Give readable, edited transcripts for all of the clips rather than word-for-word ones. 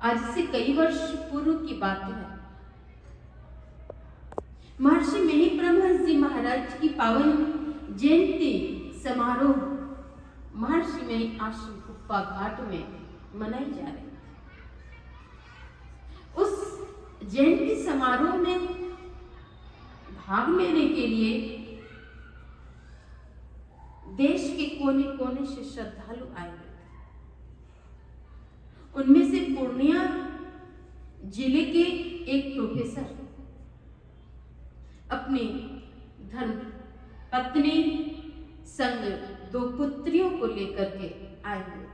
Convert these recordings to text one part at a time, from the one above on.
आज से कई वर्ष पूर्व की बात है। महर्षि मेही परमहंस जी महाराज की पावन जयंती समारोह महर्षि मेही आश्रम कुप्पा घाट में मनाई जा रही थी। उस जयंती समारोह में भाग लेने के लिए देश के कोने कोने से श्रद्धालु आए हुए थे। उनमें से पूर्णिया जिले के एक प्रोफेसर अपनी धर्म पत्नी संग 2 पुत्रियों को लेकर के आए हुए थे।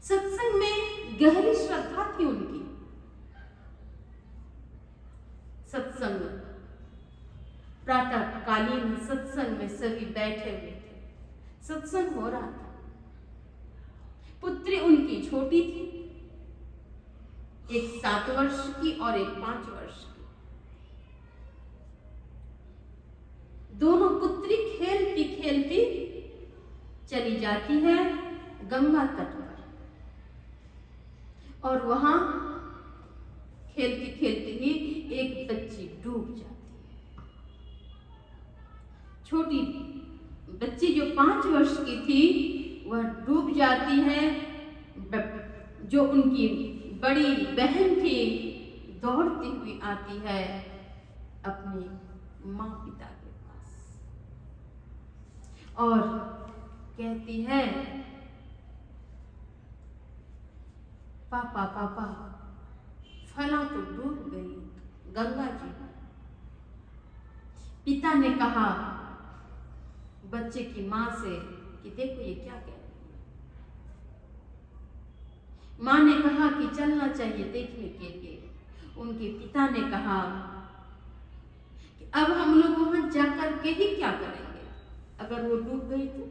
सत्संग में गहरी श्रद्धा थी उनकी। सत्संग प्रातःकालीन सत्संग में सभी बैठे हुए थे। सत्संग हो रहा था। पुत्री उनकी छोटी थी, एक 7 वर्ष की और एक 5 वर्ष की। दोनों पुत्री खेलती खेलती चली जाती है गंगा तट पर, और वहां खेलती खेलती ही एक बच्ची डूब जाती है। छोटी बच्ची जो 5 वर्ष की थी वह डूब जाती है। जो उनकी बड़ी बहन थी दौड़ती हुई आती है अपने माँ पिता के पास और कहती है, पापा पापा फला तो डूब गई गंगा जी। पिता ने कहा बच्चे की माँ से कि देखो ये क्या कह रही है। माँ ने कहा कि चलना चाहिए देखने के लिए। उनके पिता ने कहा कि अब हम लोग वहां जाकर के ही क्या करेंगे, अगर वो डूब गई तो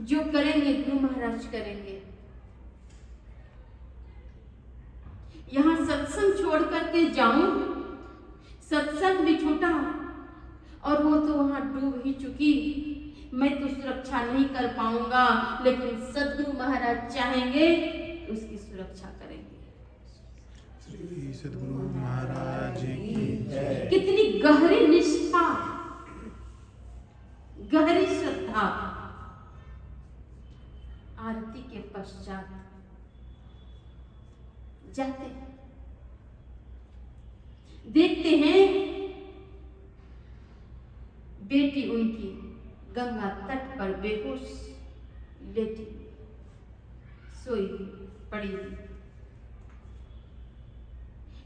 जो करेंगे गुरु महाराज करेंगे। यहां सत्संग छोड़ करके जाऊं, सत्संग भी छूटा और वो तो वहां डूब ही चुकी। मैं तो सुरक्षा नहीं कर पाऊंगा, लेकिन सदगुरु महाराज चाहेंगे उसकी सुरक्षा करेंगे। श्री सदगुरु महाराज की जय। कितनी गहरी निष्ठा, गहरी श्रद्धा। आरती के पश्चात जाते हैं, देखते हैं बेटी उनकी गंगा तट पर बेहोश लेटी सोई पड़ी।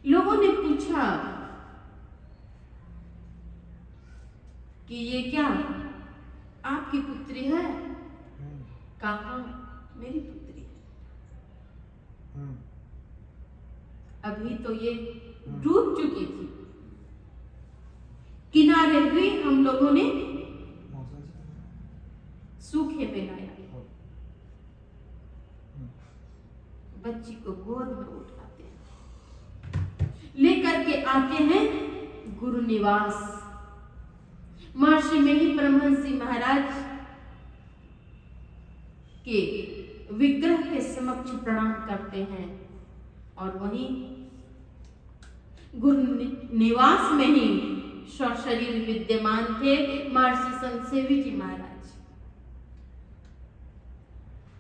लोगों ने पूछा कि ये क्या आपकी पुत्री है? कहा मेरी पुत्री है। अभी तो ये डूब चुकी थी। किनारे हुई हम लोगों ने सूखे में लाया, बच्ची को गोद में उठाते हैं, लेकर के आते हैं गुरु निवास। महर्षि मेही परमहंस जी महाराज के विग्रह के समक्ष प्रणाम करते हैं और वहीं गुरु निवास में ही सशरीर विद्यमान थे महर्षि संतसेवी जी महाराज।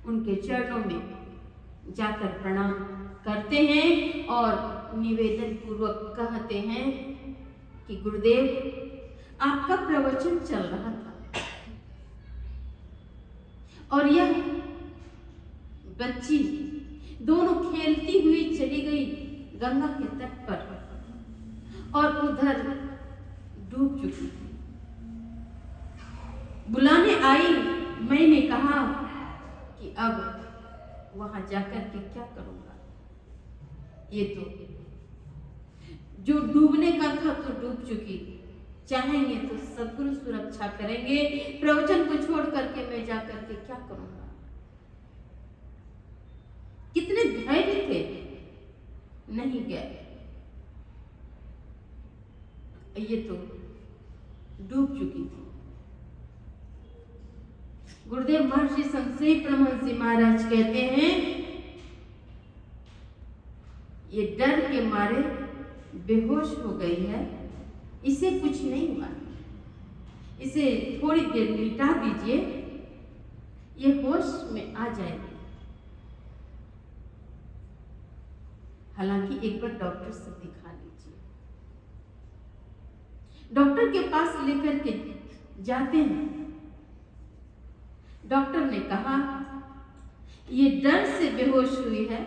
उनके चरणों में जाकर प्रणाम करते हैं और निवेदन पूर्वक कहते हैं कि गुरुदेव आपका प्रवचन चल रहा था और यह बच्ची दोनों खेलती हुई चली गई गंगा के तट पर और उधर डूब चुकी थी। बुलाने आई, मैंने कहा कि अब वहां जाकर के क्या करूंगा, ये तो जो डूबने का था तो डूब चुकी। चाहेंगे तो सदगुरु सुरक्षा करेंगे, प्रवचन को छोड़ करके मैं जाकर के क्या करूंगा। कितने धैर्य थे, नहीं गए। ये तो डूब चुकी थी। गुरुदेव महर्षि संशय परमहंस जी महाराज कहते हैं, ये डर के मारे बेहोश हो गई है, इसे कुछ नहीं हुआ, इसे थोड़ी देर लिटा दीजिए, ये होश में आ जाएगी। हालांकि एक बार डॉक्टर से दिखा लीजिए। डॉक्टर के पास लेकर के जाते हैं। डॉक्टर ने कहा, ये डर से बेहोश हुई है,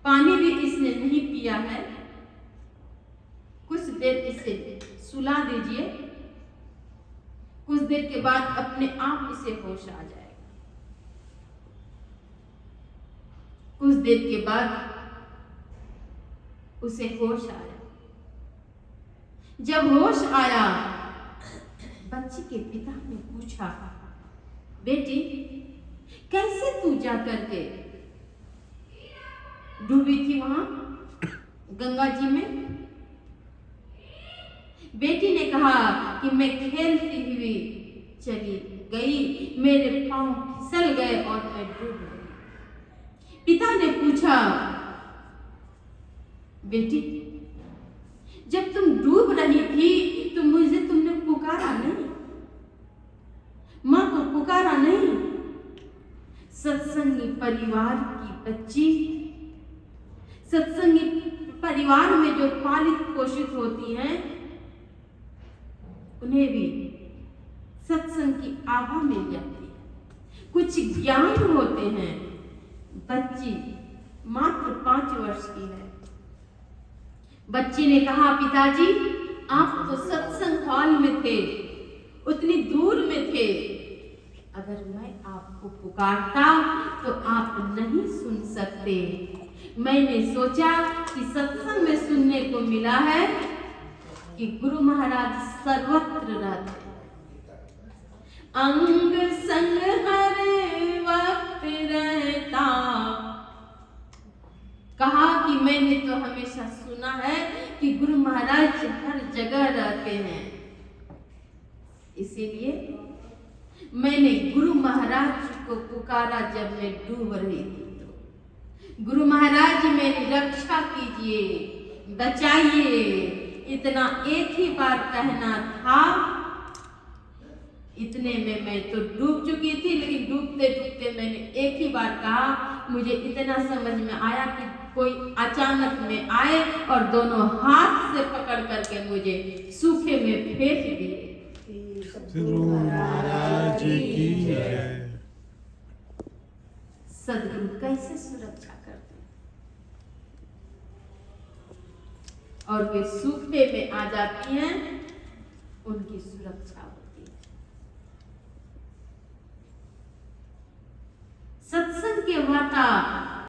पानी भी इसने नहीं पिया है, कुछ देर इसे सुला दीजिए, कुछ देर के बाद अपने आप इसे होश आ जाएगा। कुछ देर के बाद उसे होश आया। जब होश आया, बच्ची के पिता ने पूछा, बेटी कैसे तू जाकर के डूबी थी वहां गंगा जी में? बेटी ने कहा कि मैं खेलती हुई चली गई, मेरे पांव फिसल गए और मैं डूब गई। पिता ने पूछा, बेटी जब तुम डूब रही थी तो मुझे तुमने पुकारा नहीं, मां को पुकारा नहीं? सत्संगी परिवार की बच्ची, सत्संगी परिवार में जो पालित पोषित होती हैं, उन्हें भी सत्संग की आभा मिल जाती है, कुछ ज्ञान होते हैं। बच्ची मात्र 5 वर्ष की है। बच्ची ने कहा, पिताजी आप तो सत्संग हॉल में थे, उतनी दूर में थे, अगर मैं आपको पुकारता तो आप नहीं सुन सकते। मैंने सोचा कि सत्संग में सुनने को मिला है कि गुरु महाराज सर्वत्र रहते, अंग संग हर वक्त रहता। कहा कि मैंने तो हमेशा सुना है कि गुरु महाराज हर जगह रहते हैं, इसीलिए मैंने गुरु महाराज को पुकारा जब मैं डूब रही थी। तो गुरु महाराज मेरी रक्षा कीजिए, बचाइए, इतना एक ही बार कहना था। इतने में मैं तो डूब चुकी थी, लेकिन डूबते डूबते मैंने एक ही बार कहा। मुझे इतना समझ में आया कि कोई अचानक में आए और दोनों हाथ से पकड़ करके मुझे सूखे में फेंक दिए। गुरु महाराज की जय। सदगुरु कैसे सुरक्षा करते हैं, और वे सूखे में आ जाती हैं, उनकी सुरक्षा होती है। सत्संग के वाता